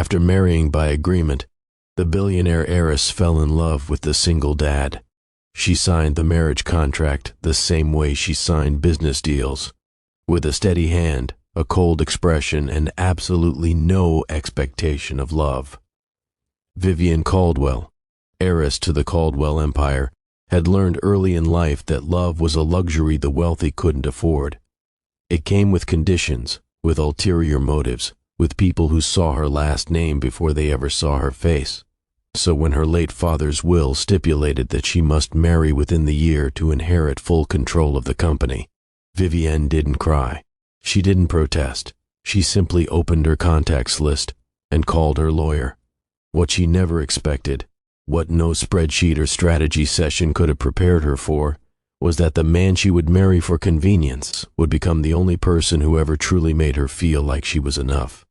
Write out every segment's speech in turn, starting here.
After marrying by agreement, the billionaire heiress fell in love with the single dad. She signed the marriage contract the same way she signed business deals, with a steady hand, a cold expression, and absolutely no expectation of love. Vivienne Caldwell, heiress to the Caldwell empire, had learned early in life that love was a luxury the wealthy couldn't afford. It came with conditions, with ulterior motives, with people who saw her last name before they ever saw her face. So when her late father's will stipulated that she must marry within the year to inherit full control of the company, Vivienne didn't cry. She didn't protest. She simply opened her contacts list and called her lawyer. What she never expected, what no spreadsheet or strategy session could have prepared her for, was that the man she would marry for convenience would become the only person who ever truly made her feel like she was enough.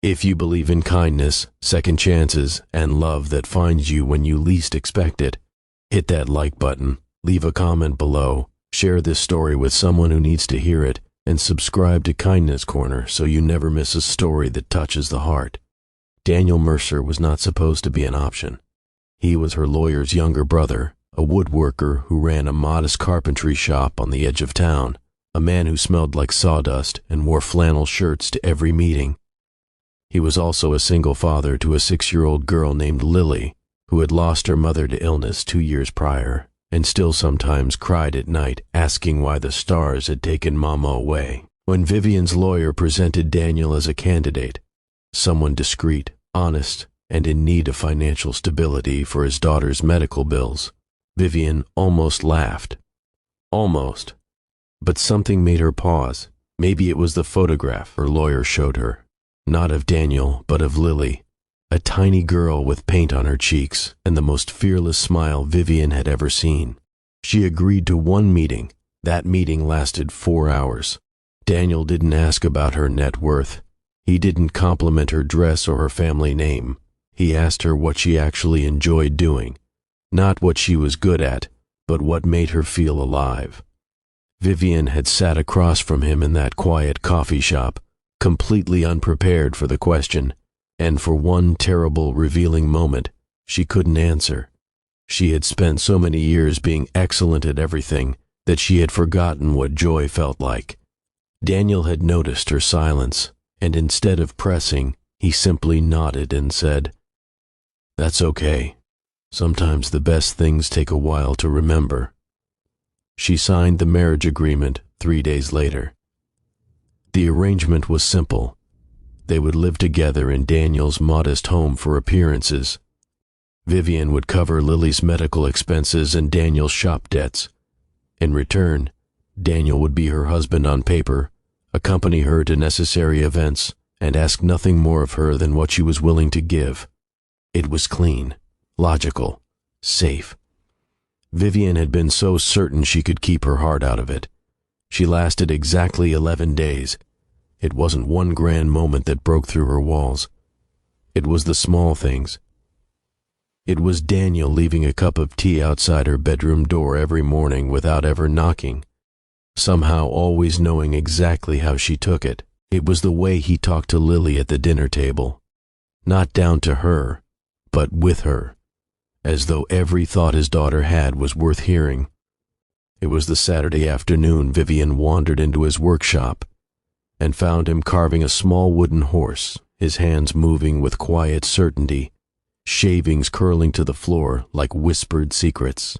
If you believe in kindness, second chances, and love that finds you when you least expect it, hit that like button, leave a comment below, share this story with someone who needs to hear it, and subscribe to Kindness Corner so you never miss a story that touches the heart. Daniel Mercer was not supposed to be an option. He was her lawyer's younger brother, a woodworker who ran a modest carpentry shop on the edge of town, a man who smelled like sawdust and wore flannel shirts to every meeting. He was also a single father to a 6-year-old girl named Lily, who had lost her mother to illness 2 years prior, and still sometimes cried at night asking why the stars had taken Mama away. When Vivienne's lawyer presented Daniel as a candidate, someone discreet, honest, and in need of financial stability for his daughter's medical bills, Vivienne almost laughed. Almost. But something made her pause. Maybe it was the photograph her lawyer showed her. Not of Daniel, but of Lily, a tiny girl with paint on her cheeks and the most fearless smile Vivienne had ever seen. She agreed to one meeting. That meeting lasted 4 hours. Daniel didn't ask about her net worth. He didn't compliment her dress or her family name. He asked her what she actually enjoyed doing. Not what she was good at, but what made her feel alive. Vivienne had sat across from him in that quiet coffee shop, completely unprepared for the question, and for one terrible, revealing moment, she couldn't answer. She had spent so many years being excellent at everything that she had forgotten what joy felt like. Daniel had noticed her silence, and instead of pressing, he simply nodded and said, "That's okay. Sometimes the best things take a while to remember." She signed the marriage agreement 3 days later. The arrangement was simple. They would live together in Daniel's modest home for appearances. Vivienne would cover Lily's medical expenses and Daniel's shop debts. In return, Daniel would be her husband on paper, accompany her to necessary events, and ask nothing more of her than what she was willing to give. It was clean, logical, safe. Vivienne had been so certain she could keep her heart out of it. She lasted exactly 11 days. It wasn't one grand moment that broke through her walls. It was the small things. It was Daniel leaving a cup of tea outside her bedroom door every morning without ever knocking, somehow always knowing exactly how she took it. It was the way he talked to Lily at the dinner table, not down to her, but with her, as though every thought his daughter had was worth hearing. It was the Saturday afternoon Vivienne wandered into his workshop and found him carving a small wooden horse, his hands moving with quiet certainty, shavings curling to the floor like whispered secrets.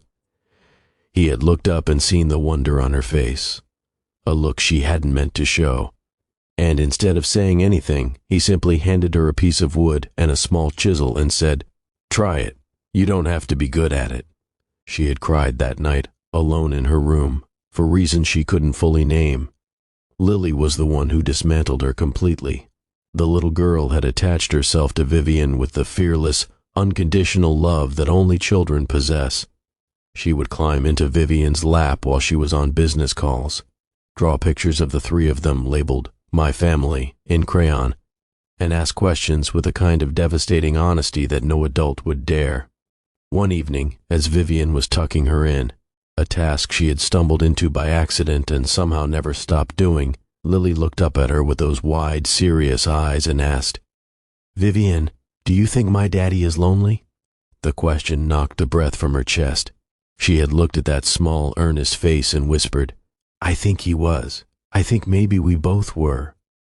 He had looked up and seen the wonder on her face, a look she hadn't meant to show, and instead of saying anything, he simply handed her a piece of wood and a small chisel and said, "Try it. You don't have to be good at it." She had cried that night, alone in her room, for reasons she couldn't fully name. Lily was the one who dismantled her completely. The little girl had attached herself to Vivienne with the fearless, unconditional love that only children possess. She would climb into Vivienne's lap while she was on business calls, draw pictures of the three of them labeled "My Family" in crayon, and ask questions with a kind of devastating honesty that no adult would dare. One evening, as Vivienne was tucking her in, a task she had stumbled into by accident and somehow never stopped doing, Lily looked up at her with those wide, serious eyes and asked, "Vivienne, do you think my daddy is lonely?" The question knocked the breath from her chest. She had looked at that small, earnest face and whispered, "I think he was. I think maybe we both were."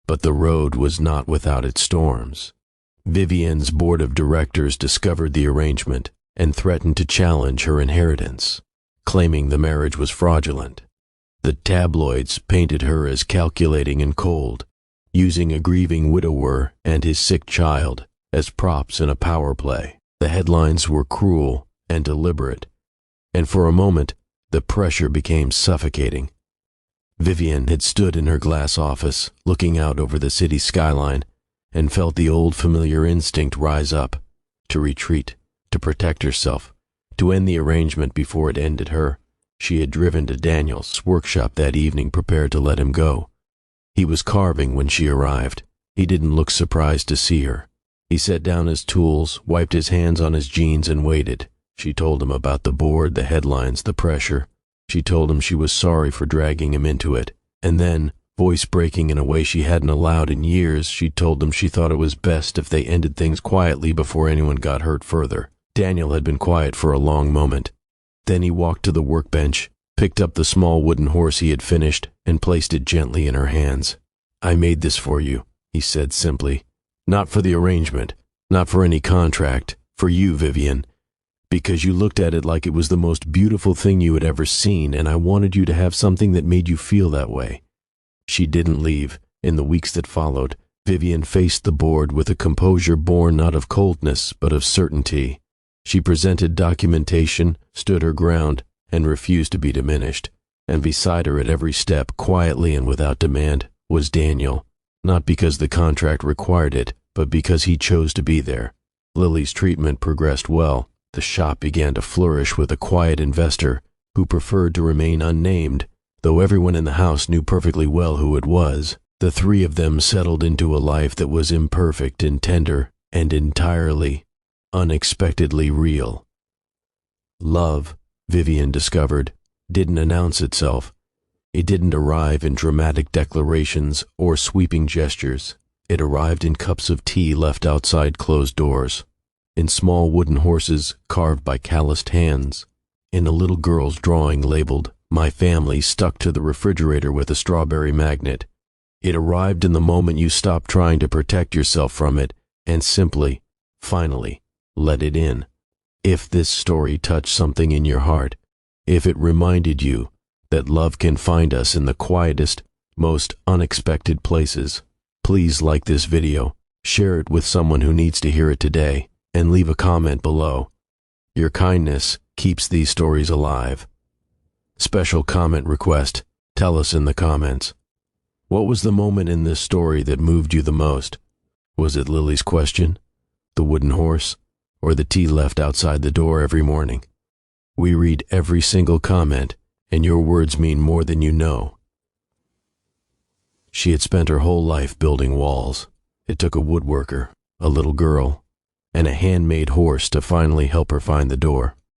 But the road was not without its storms. Vivienne's board of directors discovered the arrangement and threatened to challenge her inheritance, claiming the marriage was fraudulent. The tabloids painted her as calculating and cold, using a grieving widower and his sick child as props in a power play. The headlines were cruel and deliberate, and for a moment the pressure became suffocating. Vivienne had stood in her glass office, looking out over the city skyline, and felt the old familiar instinct rise up, to retreat, to protect herself, to end the arrangement before it ended her. She had driven to Daniel's workshop that evening, prepared to let him go. He was carving when she arrived. He didn't look surprised to see her. He set down his tools, wiped his hands on his jeans, and waited. She told him about the board, the headlines, the pressure. She told him she was sorry for dragging him into it. And then, voice breaking in a way she hadn't allowed in years, she told him she thought it was best if they ended things quietly before anyone got hurt further. Daniel had been quiet for a long moment. Then he walked to the workbench, picked up the small wooden horse he had finished, and placed it gently in her hands. "I made this for you," he said simply. "Not for the arrangement, not for any contract, for you, Vivienne. Because you looked at it like it was the most beautiful thing you had ever seen, and I wanted you to have something that made you feel that way." She didn't leave. In the weeks that followed, Vivienne faced the board with a composure born not of coldness, but of certainty. She presented documentation, stood her ground, and refused to be diminished. And beside her at every step, quietly and without demand, was Daniel. Not because the contract required it, but because he chose to be there. Lily's treatment progressed well. The shop began to flourish with a quiet investor who preferred to remain unnamed, though everyone in the house knew perfectly well who it was. The three of them settled into a life that was imperfect and tender and entirely, unexpectedly real. Love, Vivienne discovered, didn't announce itself. It didn't arrive in dramatic declarations or sweeping gestures. It arrived in cups of tea left outside closed doors, in small wooden horses carved by calloused hands, in a little girl's drawing labeled "My Family" stuck to the refrigerator with a strawberry magnet. It arrived in the moment you stopped trying to protect yourself from it and simply, finally, let it in. If this story touched something in your heart, if it reminded you that love can find us in the quietest, most unexpected places, please like this video, share it with someone who needs to hear it today, and leave a comment below. Your kindness keeps these stories alive. Special comment request: tell us in the comments. What was the moment in this story that moved you the most? Was it Lily's question, the wooden horse, or the tea left outside the door every morning? We read every single comment, and your words mean more than you know. She had spent her whole life building walls. It took a woodworker, a little girl, and a handmade horse to finally help her find the door.